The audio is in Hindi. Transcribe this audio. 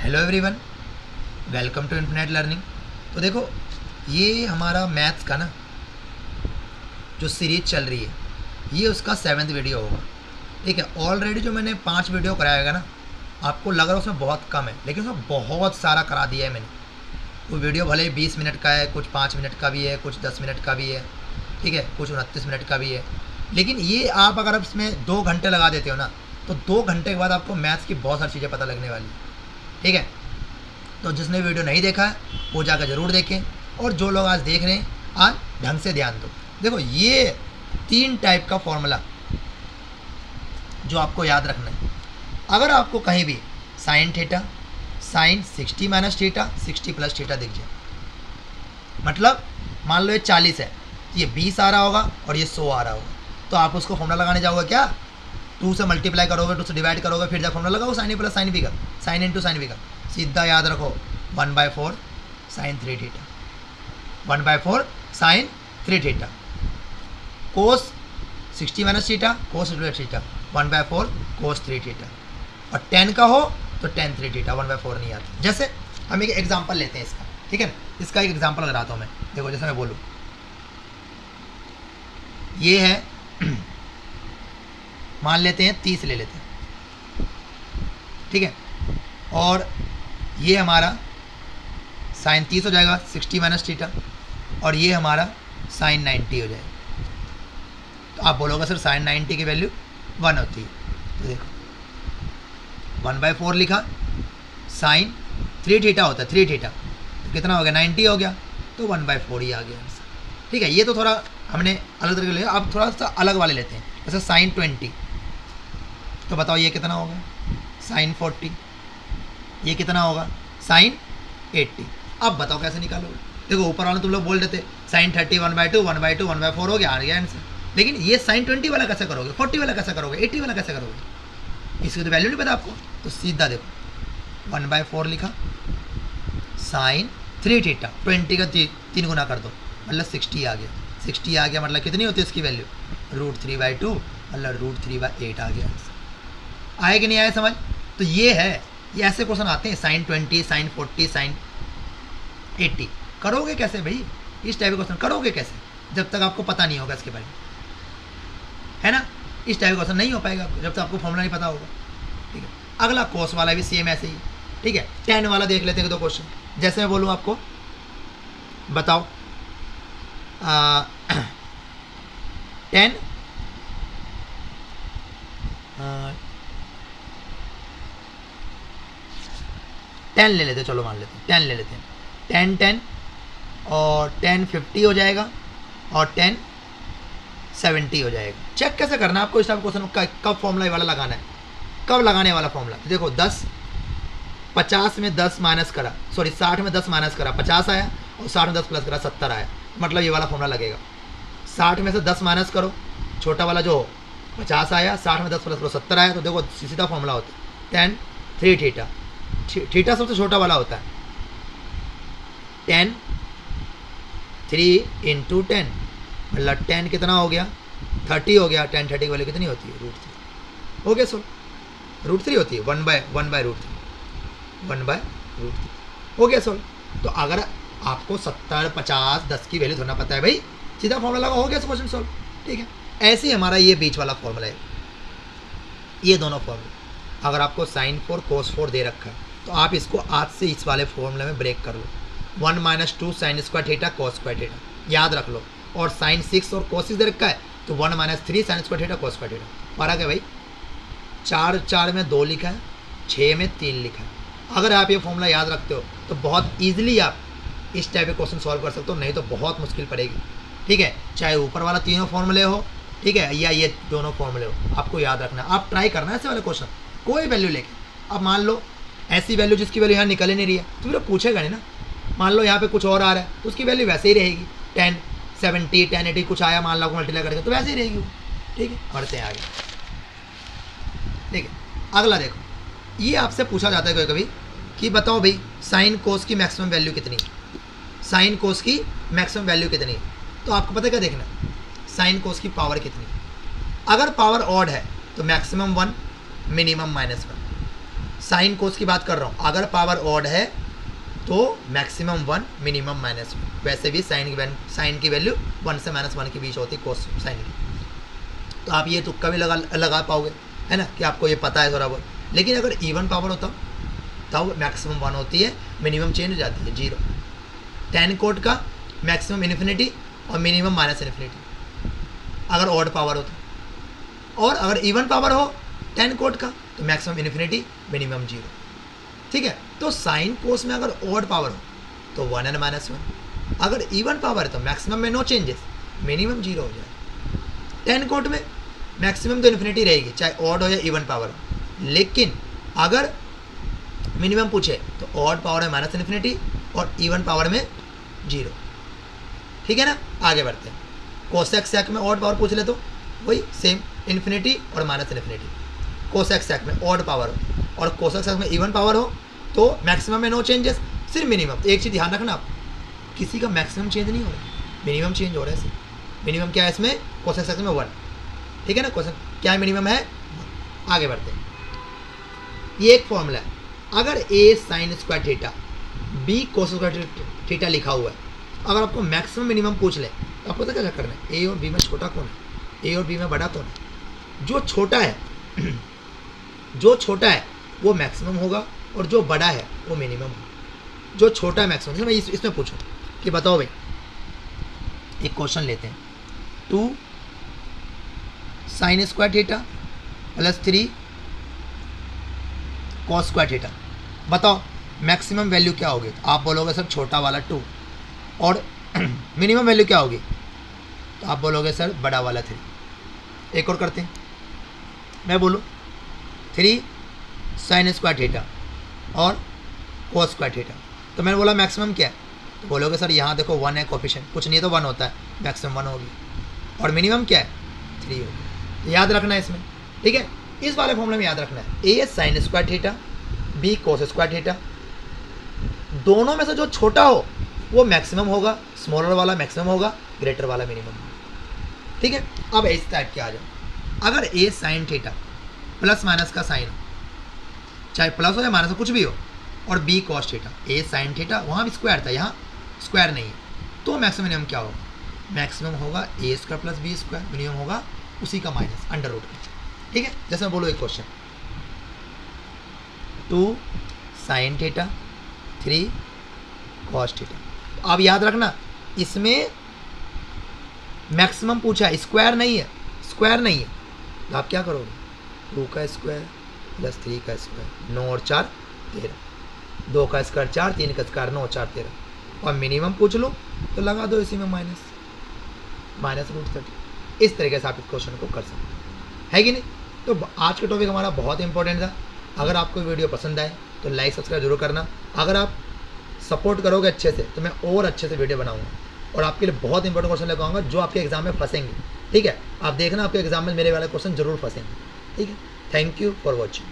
Hello everyone, welcome to Infinite Learning. तो देखो, ये हमारा मैथ्स का ना जो सीरीज चल रही है, ये उसका 7th वीडियो होगा। ठीक है, ऑलरेडी जो मैंने 5 वीडियो कराया ना, आपको लग रहा है उसमें बहुत कम है, लेकिन उसमें बहुत सारा करा दिया है मैंने। वो वीडियो भले ही 20 मिनट का है, कुछ 5 मिनट का भी है, कुछ 10 मिनट का भी है, ठीक है, कुछ 29 मिनट का भी है। लेकिन ये आप अगर इसमें 2 घंटे लगा देते हो ना, तो 2 घंटे के बाद आपको मैथ्स की बहुत सारी चीज़ें पता लगने वाली है। ठीक है, तो जिसने वीडियो नहीं देखा है वो जाकर ज़रूर देखें, और जो लोग आज देख रहे हैं आज ढंग से ध्यान दो। देखो, ये 3 टाइप का फॉर्मूला जो आपको याद रखना है। अगर आपको कहीं भी sine theta, sine 60 minus theta, 60 plus theta दिख जाए, मतलब मान लो ये 40 है, तो ये 20 आ रहा होगा और ये 100 आ रहा होगा, तो आप उसको फॉर्मूला लगाने जाओगे क्या? 2 से मल्टीप्लाई करोगे, 2 से डिवाइड करोगे, फिर जब फॉर्मूला लगाओ साइन ए प्लस साइन बी का, साइन इंटू साइन बी का। सीधा याद रखो 1/4 साइन 3 थीटा, 1/4 साइन 3 थीटा, कोस 60 माइनस थीटा, कोस थीटा, 1/4 कोस 3 थीटा, और 10 का हो तो tan 3 थीटा, 1/4 नहीं आता। जैसे हम एक एग्जांपल लेते हैं इसका, ठीक है, इसका एक एग्जांपल लगाता हूँ मैं। देखो, जैसे मैं बोलूँ, ये है मान लेते हैं 30 ले लेते हैं, ठीक है, और ये हमारा साइन 30 हो जाएगा 60 माइनस थीटा, और ये हमारा साइन 90 हो जाएगा। तो आप बोलोगे सर साइन 90 की वैल्यू 1 होती है, तो देखो 1/4 लिखा, साइन 3 थीटा होता है, 3 थीटा तो कितना हो गया, 90 हो गया, तो 1/4 ही आ गया आंसर। ठीक है, ये तो थोड़ा हमने अलग तरीके लिया। अब थोड़ा सा अलग वाले लेते हैं, जैसे साइन 20, तो बताओ ये कितना होगा, साइन 40, ये कितना होगा, साइन 80। अब बताओ कैसे निकालोगे? देखो, ऊपर वाला तुम लोग बोल देते साइन 30 1/2 1/2 1/4 हो गया, आ गया आंसर। लेकिन ये साइन 20 वाला कैसे करोगे, 40 वाला कैसे करोगे, 80 वाला कैसे करोगे? इसकी तो वैल्यू नहीं पता आपको। तो सीधा देखो 1/4 लिखा, साइन 3 थीटा, 20 का 3 गुना कर दो, मतलब 60 आ गया। 60 आ गया मतलब कितनी होती है इसकी वैल्यू, √3/2, मतलब √3/8 आ गया आंसर। आए कि नहीं आए समझ? तो ये है, ये ऐसे क्वेश्चन आते हैं, साइन 20, साइन 40, साइन 80। करोगे कैसे भाई? इस टाइप के क्वेश्चन करोगे कैसे जब तक आपको पता नहीं होगा इसके बारे में, है ना? इस टाइप का क्वेश्चन नहीं हो पाएगा जब तक आपको फॉर्मूला नहीं पता होगा। ठीक है, अगला कोस वाला भी सेम ऐसे ही। ठीक है, tan वाला देख लेते हैं 2 क्वेश्चन। जैसे मैं बोलूँ आपको, बताओ tan tan ले लेते हैं, चलो मान लेते हैं tan ले लेते हैं, tan और tan 50 हो जाएगा, और tan 70 हो जाएगा। चेक कैसे करना है आपको इस टाइप क्वेश्चन का, कब फॉर्मूला वाला लगाना है, कब लगाने वाला फॉर्मूला। तो देखो 50 में 10 माइनस करा, सॉरी 60 में 10 माइनस करा, 50 आया, और 60 में 10 प्लस करा, 70 आया, मतलब ये वाला फॉर्मूला लगेगा। 60 में से 10 माइनस करो, छोटा वाला जो 50 आया, 60 में 10 प्लस करो, 70 आया, तो देखो सीधा फॉर्मूला होता है tan 3 थीटा। थीटा सबसे छोटा वाला होता है, tan 3 × 10, मतलब tan कितना हो गया, 30 हो गया। tan 30 की वैल्यू कितनी होती है, √3 हो गया। सो √3 होती है, 1/√3 हो गया सोल। तो अगर आपको 70 50 10 की वैल्यू धरना पता है भाई, सीधा फॉर्मूला लगा, हो गया क्वेश्चन सोल्व। ठीक है, ऐसे ही हमारा ये बीच वाला फॉर्मूला है, ये दोनों फॉर्मूला। अगर आपको साइन 4 कोस 4 दे रखा है, तो आप इसको आज से इस वाले फॉर्मूले में ब्रेक कर लो। 1 - 2 sine square theta cos square theta याद रख लो, और साइन 6 और कोस 6 दे रखा है, तो 1 - 3 sine square theta cos square theta. फर्क है भाई, 4 में 2 लिखा है, 6 में 3 लिखा है। अगर आप ये फॉर्मूला याद रखते हो तो बहुत ईजिली आप इस टाइप के क्वेश्चन सॉल्व कर सकते हो, नहीं तो बहुत मुश्किल पड़ेगी। ठीक है, चाहे ऊपर वाला तीनों फॉर्मूले हो, ठीक है, या ये दोनों फॉर्मूले हो, आपको याद रखना है। आप ट्राई करना है ऐसे वाले क्वेश्चन, कोई वैल्यू लेके। अब मान लो ऐसी वैल्यू जिसकी वैल्यू यहाँ निकल ही नहीं रही है, तो फिर पूछेगा नहीं ना। मान लो यहाँ पे कुछ और आ रहा है, तो उसकी वैल्यू वैसे ही रहेगी, tan 70 tan 80 कुछ आया, मान लो मल्टीप्लाई करके, तो वैसे ही रहेगी वो। ठीक है, बढ़ते हैं आगे। ठीक है, अगला देखो, ये आपसे पूछा जाता है कभी कभी कि बताओ भाई साइन कोस की मैक्सिमम वैल्यू कितनी, साइन कोस की मैक्सिमम वैल्यू कितनी। तो आपको पता क्या देखना, साइन कोस की पावर कितनी। अगर पावर ऑड है तो मैक्सिमम 1 मिनिमम -1, साइन कोस की बात कर रहा हूँ, अगर पावर ऑड है तो मैक्सिमम 1 मिनिमम -1। वैसे भी साइन की वैल्यू 1 से -1 के बीच होती है कोस साइन की। तो आप ये तुक्का भी लगा पाओगे, है ना, कि आपको ये पता है थोड़ा बहुत। लेकिन अगर इवन पावर होता तब मैक्सिमम 1 होती है, मिनिमम चेंज हो जाती है 0। tan कोट का मैक्सिमम इन्फिनिटी और मिनिमम -∞ अगर ऑड पावर होता, और अगर इवन पावर हो tan कोट का तो मैक्सिमम इन्फिनिटी मिनिमम 0। ठीक है, तो साइन कोस में अगर ऑड पावर हो तो 1 और -1, अगर इवन पावर है तो मैक्सिमम में नो चेंजेस, मिनिमम 0 हो जाए। tan कोट में मैक्सिमम तो इन्फिनिटी रहेगी चाहे ऑड हो या इवन पावर हो, लेकिन अगर मिनिमम पूछे तो ऑड पावर में -∞ और इवन पावर में 0। ठीक है ना, आगे बढ़ते हैं। कोसेक सेक में ऑड पावर पूछ ले तो वही सेम इन्फिनिटी और -∞। कोसेक सेक में ऑड पावर हो और कोसेक सेक में इवन पावर हो तो मैक्सिमम में नो चेंजेस, सिर्फ मिनिमम। एक चीज़ ध्यान रखना आप, किसी का मैक्सिमम चेंज नहीं हो रहा, मिनिमम चेंज हो रहा है सिर्फ। मिनिमम क्या है इसमें, कोसेक सेक में 1। ठीक है ना, कोसेक क्या मिनिमम है। आगे बढ़ते हैं, ये एक फॉर्मूला है, अगर a sin square theta b cos square theta लिखा हुआ है, अगर आपको मैक्सिमम मिनिमम पूछ ले तो आपको क्या करना है, a और b में छोटा कौन है, a और b में बड़ा कौन है। जो छोटा है वो मैक्सिमम होगा और जो बड़ा है वो मिनिमम होगा। जो छोटा है मैक्सिमम। जैसे मैं इसमें पूछूं कि बताओ भाई, एक क्वेश्चन लेते हैं, 2 sin square theta plus 3 cos square theta, बताओ मैक्सिमम वैल्यू क्या होगी। तो आप बोलोगे सर छोटा वाला 2, और मिनिमम वैल्यू क्या होगी, तो आप बोलोगे सर बड़ा वाला 3। एक और करते हैं, मैं बोलूँ 3 sin स्क्वायर थीटा और cos स्क्वायर थीटा, तो मैंने बोला मैक्सिमम क्या है, तो बोलोगे सर यहाँ देखो 1 है कोफिशिएंट, कुछ नहीं तो 1 होता है, मैक्सिमम 1 होगी। और मिनिमम क्या है, 3 होगी। याद रखना है इसमें, ठीक है, इस वाले फॉर्मूले में याद रखना है, a sin square theta b cos square theta, दोनों में से जो छोटा हो वो मैक्सिमम होगा, स्मॉलर वाला मैक्सिमम होगा, ग्रेटर वाला मिनिमम। ठीक है, अब इस टाइप के आ जाओ, अगर a sin theta plus minus का साइन हो, चाहे प्लस हो या माइनस हो कुछ भी हो, और b cos theta, a sin theta वहाँ भी स्क्वायर था, यहाँ स्क्वायर नहीं है, तो मैक्सिमम मिनिमम क्या होगा, मैक्सिमम होगा a square plus b square, minimum होगा उसी का माइनस अंडर रूट का। ठीक है, जैसे मैं बोलो एक question, 2 sin theta 3 cos theta. अब याद रखना इसमें मैक्सिमम पूछा है, स्क्वायर नहीं है, तो आप क्या करोगे, 2 का स्क्वायर प्लस 3 का स्क्वायर, 9 और 4 13, 2 का स्क्वायर 4, 3 का स्क्वायर 9, 4 13, और मिनिमम पूछ लो तो लगा दो इसी में -√30। इस तरीके से आप इस क्वेश्चन को कर सकते हैं, है कि नहीं। तो आज का टॉपिक हमारा बहुत इंपॉर्टेंट था। अगर आपको वीडियो पसंद आए तो लाइक सब्सक्राइब जरूर करना। अगर आप सपोर्ट करोगे अच्छे से तो मैं और अच्छे से वीडियो बनाऊंगा और आपके लिए बहुत इंपॉर्टेंट क्वेश्चन लेकर आऊँगा जो आपके एग्जाम में फंसेंगे। ठीक है, आप देखना आपके एग्जाम में मेरे वाले क्वेश्चन जरूर फंसेंगे। ठीक है, थैंक यू फॉर वॉचिंग।